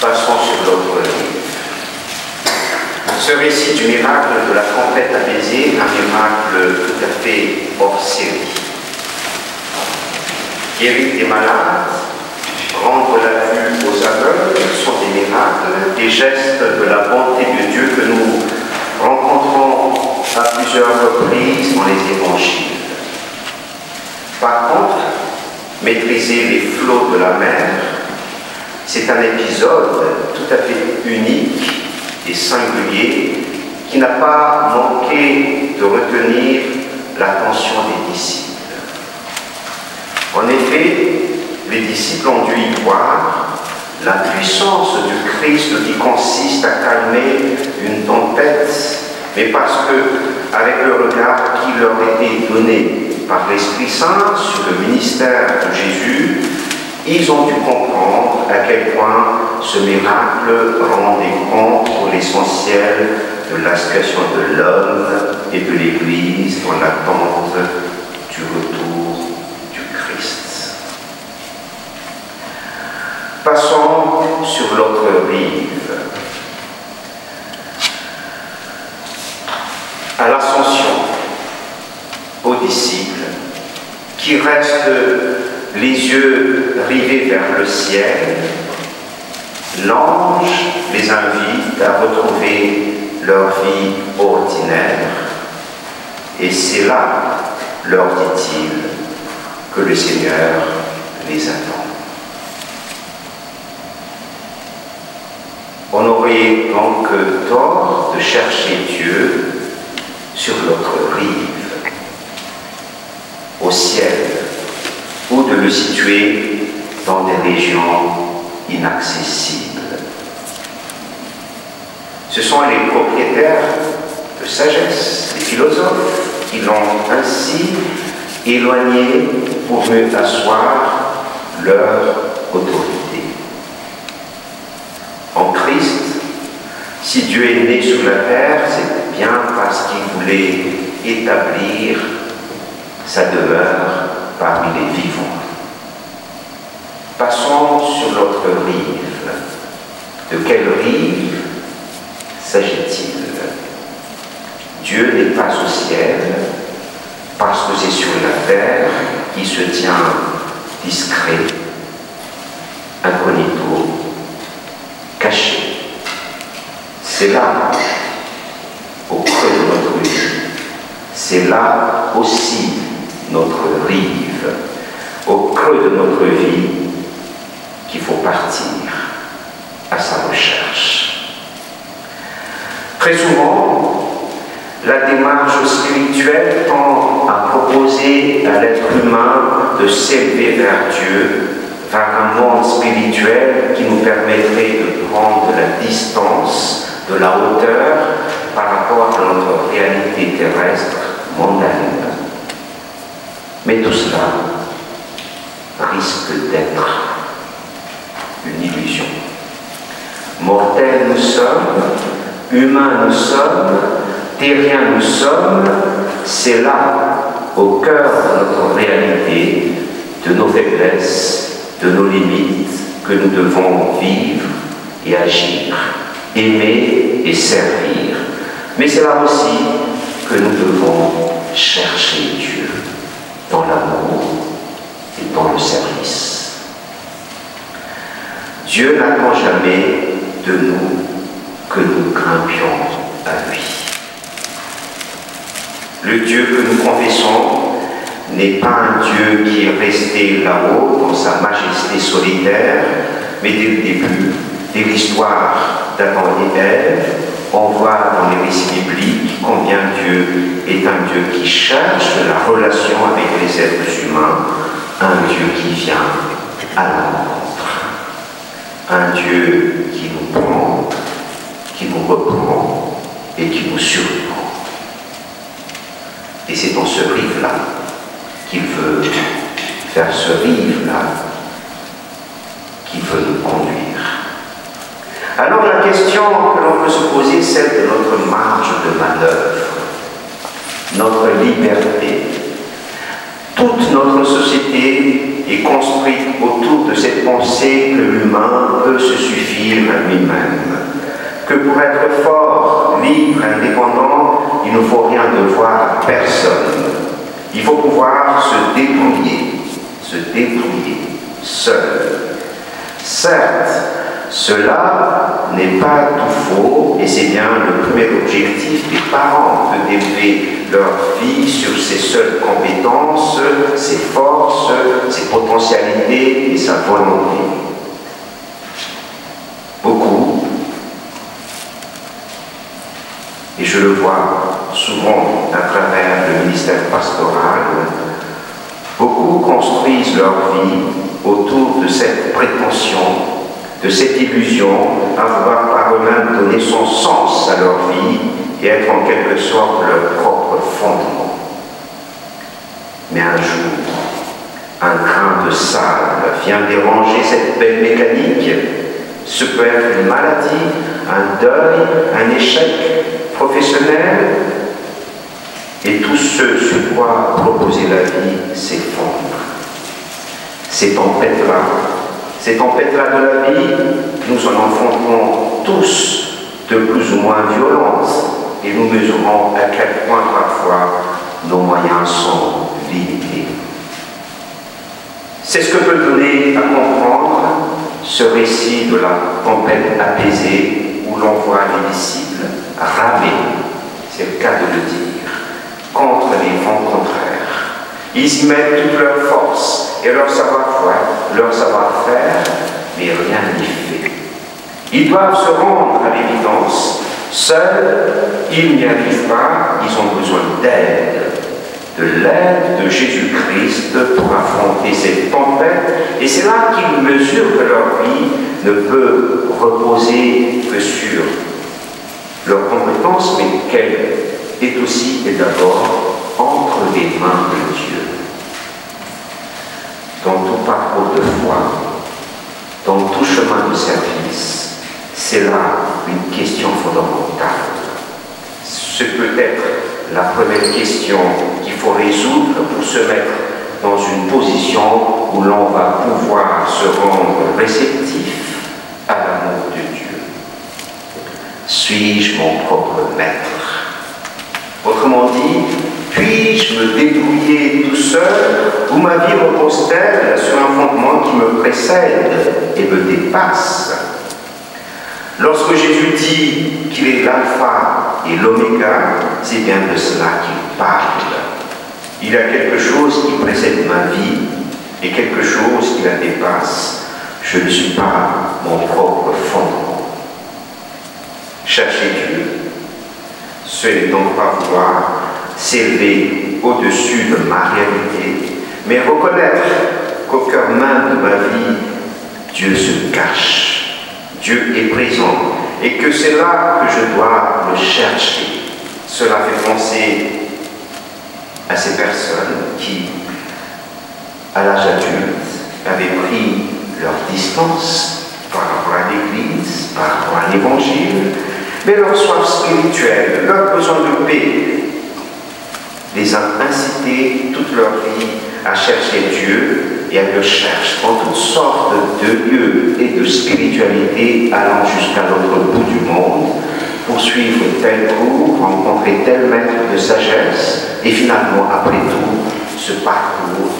Passons sur l'autre livre. Ce récit du miracle de la tempête apaisée, un miracle tout à fait hors série. Guérir des malades, rendre la vue aux aveugles sont des miracles, des gestes de la bonté de Dieu que nous rencontrons à plusieurs reprises dans les évangiles. Par contre, maîtriser les flots de la mer, c'est un épisode tout à fait unique et singulier qui n'a pas manqué de retenir l'attention des disciples. En effet, les disciples ont dû y voir la puissance du Christ qui consiste à calmer une tempête, mais parce que, avec le regard qui leur était donné par l'Esprit Saint sur le ministère de Jésus, ils ont dû comprendre à quel point ce miracle rendait compte pour l'essentiel de la situation de l'homme et de l'Église dans l'attente du retour du Christ. Passons sur l'autre rive. À l'Ascension, aux disciples qui restent les yeux rivés vers le ciel, l'ange les invite à retrouver leur vie ordinaire. Et c'est là, leur dit-il, que le Seigneur les attend. On aurait donc tort de chercher Dieu sur l'autre rive, au ciel, ou de le situer dans des régions inaccessibles. Ce sont les propriétaires de sagesse, les philosophes, qui l'ont ainsi éloigné pour mieux asseoir leur autorité. En Christ, si Dieu est né sur la terre, c'est bien parce qu'il voulait établir sa demeure parmi les vivants. Passons sur l'autre rive. De quelle rive s'agit-il? Dieu n'est pas au ciel, parce que c'est sur la terre qu'il se tient discret, incognito, caché. C'est là, au creux de notre vie. C'est là aussi notre rive, au creux de notre vie, qu'il faut partir à sa recherche. Très souvent, la démarche spirituelle tend à proposer à l'être humain de s'élever vers Dieu, vers un monde spirituel qui nous permettrait de prendre la distance, de la hauteur par rapport à notre réalité terrestre mondaine. Mais tout cela risque d'être une illusion. Mortels nous sommes, humains nous sommes, terriens nous sommes, c'est là, au cœur de notre réalité, de nos faiblesses, de nos limites, que nous devons vivre et agir, aimer et servir. Mais c'est là aussi que nous devons chercher Dieu dans l'amour et dans le service. Dieu n'attend jamais de nous que nous grimpions à lui. Le Dieu que nous confessons n'est pas un Dieu qui est resté là-haut dans sa majesté solitaire, mais dès le début, dès l'histoire d'Adam et Ève, on voit dans les récits bibliques combien Dieu est un Dieu qui cherche la relation avec les êtres humains, un Dieu qui vient à la rencontre, un Dieu qui nous prend, qui nous reprend et qui nous surprend. Et c'est dans ce rive-là qu'il veut faire ce rive-là qui veut nous conduire. Alors la question que l'on peut se poser, c'est celle de notre marge de manœuvre, notre liberté. Toute notre société est construite autour de cette pensée que l'humain peut se suffire pour être fort, libre, indépendant, il ne faut rien devoir à personne. Il faut pouvoir se débrouiller seul. Certes, cela n'est pas tout faux, et c'est bien le premier objectif des parents que d'élever leur fille sur ses seules compétences, ses forces, ses potentialités et sa volonté. Beaucoup, et je le vois souvent à travers le ministère pastoral, beaucoup construisent leur vie autour de cette prétention, de cette illusion à vouloir par eux-mêmes donner son sens à leur vie et être en quelque sorte leur propre fondement. Mais un jour, un grain de sable vient déranger cette belle mécanique. Ce peut être une maladie, un deuil, un échec professionnel, et tout ce sur quoi proposer la vie s'effondre. Ces tempêtes-là de la vie, nous en affrontons tous de plus ou moins violentes, et nous mesurons à quel point parfois nos moyens sont limités. C'est ce que peut donner à comprendre ce récit de la tempête apaisée où l'on voit les disciples ramer, c'est le cas de le dire, contre les vents contraires. Ils y mettent toute leur force et leur savoir-faire, mais rien n'y fait. Ils doivent se rendre à l'évidence. Seuls, ils n'y arrivent pas, ils ont besoin d'aide, de l'aide de Jésus-Christ pour affronter cette tempête. Et c'est là qu'ils mesurent que leur vie ne peut reposer que sur leur compétence, mais qu'elle est aussi et d'abord entre les mains de Dieu. Dans tout parcours de foi, dans tout chemin de service, c'est là une question fondamentale. Ce peut être la première question qu'il faut résoudre pour se mettre dans une position où l'on va pouvoir se rendre réceptif à l'amour de Dieu. Suis-je mon propre maître? Autrement dit, puis-je me débrouiller tout seul ou ma vie repose-t-elle sur un fondement qui me précède et me dépasse? Lorsque Jésus dit qu'il est l'alpha et l'oméga, c'est bien de cela qu'il parle. Il y a quelque chose qui précède ma vie et quelque chose qui la dépasse. Je ne suis pas mon propre fondement. Chercher Dieu, ce n'est donc pas vouloir s'élever au-dessus de ma réalité, mais reconnaître qu'au cœur même de ma vie, Dieu se cache. Dieu est présent et que c'est là que je dois le chercher. Cela fait penser à ces personnes qui, à l'âge adulte, avaient pris leur distance par rapport à l'Église, par rapport à l'Évangile, mais leur soif spirituelle, leur besoin de paix, les a incités toute leur vie à chercher Dieu et à le chercher dans toutes sortes de lieux et de spiritualité allant jusqu'à l'autre bout du monde pour suivre tel cours, rencontrer tel maître de sagesse et finalement, après tout, ce parcours,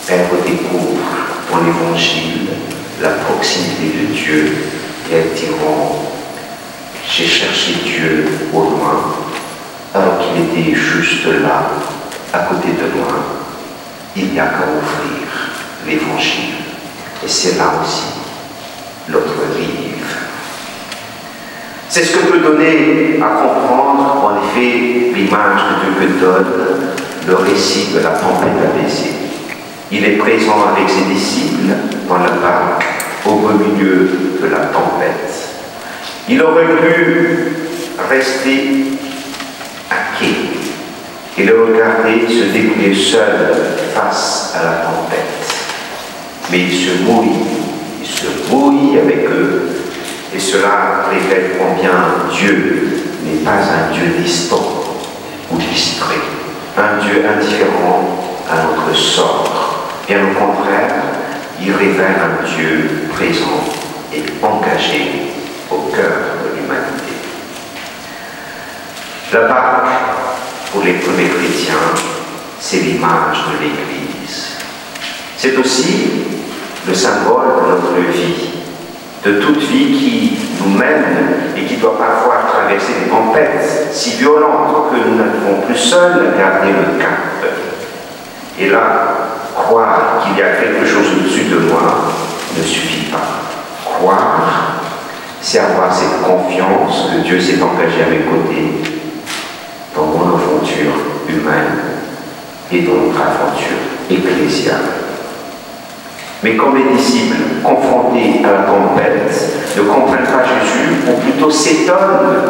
elle redécouvre dans l'Évangile la proximité de Dieu et elles diront « J'ai cherché Dieu au loin alors qu'il était juste là, à côté de moi. Il n'y a qu'à ouvrir l'Évangile. » Et c'est là aussi l'autre rive. C'est ce que peut donner à comprendre, en effet, l'image que Dieu donne, le récit de la tempête apaisée. Il est présent avec ses disciples dans la barque, au beau milieu de la tempête. Il aurait pu rester à quai et le regarder se débrouiller seul face à la tempête. Mais il se mouille avec eux, et cela révèle combien Dieu n'est pas un Dieu distant ou distrait, un Dieu indifférent à notre sort. Bien au contraire, il révèle un Dieu présent et engagé au cœur de l'humanité. La Pâque, pour les premiers chrétiens, c'est l'image de l'Église. C'est aussi le symbole de notre vie, de toute vie qui nous mène et qui doit parfois traverser des tempêtes si violentes que nous n'arrivons plus seuls à garder le cap. Et là, croire qu'il y a quelque chose au-dessus de moi ne suffit pas. Croire, c'est avoir cette confiance que Dieu s'est engagé à mes côtés dans mon aventure humaine et dans notre aventure ecclésiale. Mais comme les disciples, confrontés à la tempête, ne comprennent pas Jésus, ou plutôt s'étonnent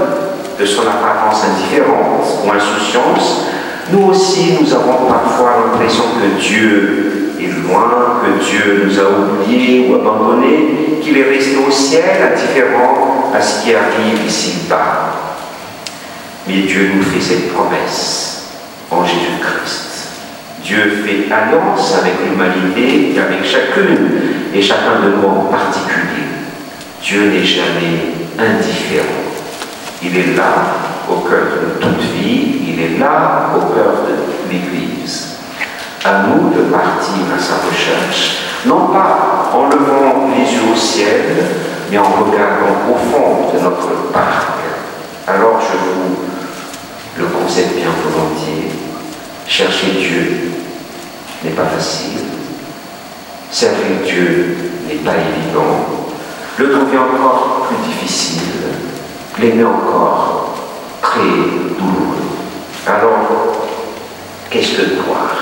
de son apparence indifférente ou insouciance, nous aussi, nous avons parfois l'impression que Dieu est loin, que Dieu nous a oubliés ou abandonnés, qu'il est resté au ciel, indifférent à ce qui arrive ici-bas. Mais Dieu nous fait cette promesse en Jésus-Christ. Dieu fait alliance avec l'humanité et avec chacune et chacun de nous en particulier. Dieu n'est jamais indifférent. Il est là au cœur de toute vie, il est là au cœur de l'Église. À nous de partir à sa recherche, non pas en levant les yeux au ciel, mais en regardant au fond de notre parc. Alors je vous le concède bien volontiers, chercher Dieu n'est pas facile, servir Dieu n'est pas évident, le trouver encore plus difficile, l'aimer encore très douloureux. Alors, qu'est-ce que croire?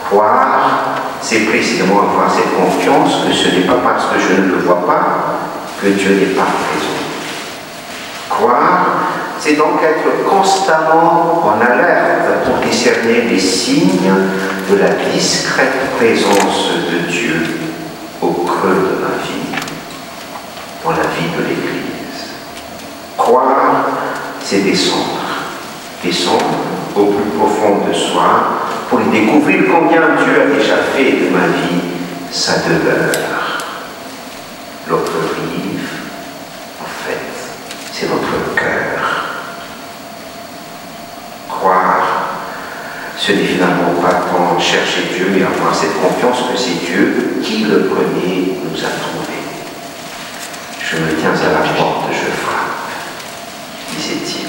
Croire, c'est précisément avoir cette confiance que ce n'est pas parce que je ne le vois pas que Dieu n'est pas présent. Croire, c'est donc être constamment en alerte pour discerner les signes de la discrète présence de Dieu au creux de ma vie, dans la vie de l'Église. Croire, c'est descendre au plus profond de soi pour y découvrir combien Dieu a déjà fait de ma vie sa demeure. L'autre rive, en fait, c'est notre cœur. Croire, ce n'est finalement pas tant chercher Dieu, mais avoir cette confiance que c'est Dieu qui le premier nous a trouvés. Je me tiens à la porte, je frappe, disait-il.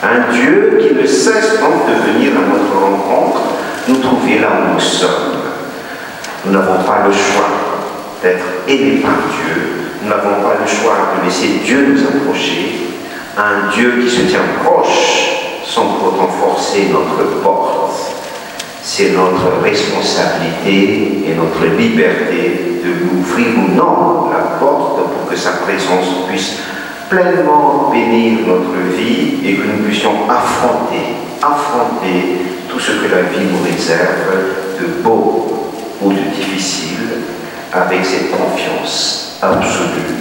Un Dieu qui ne cesse donc de venir à notre rencontre, nous trouver là où nous sommes. Nous n'avons pas le choix d'être aimés par Dieu, nous n'avons pas le choix de laisser Dieu nous approcher, un Dieu qui se tient proche sans pour autant forcer notre porte. C'est notre responsabilité et notre liberté de lui ouvrir ou non la porte pour que sa présence puisse pleinement bénir notre vie et que nous puissions affronter tout ce que la vie nous réserve de beau ou de difficile avec cette confiance absolue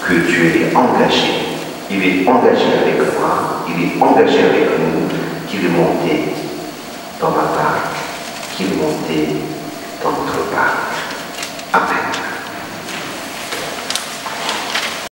que Dieu est engagé. Il est engagé avec moi, il est engagé avec nous, qu'il est monté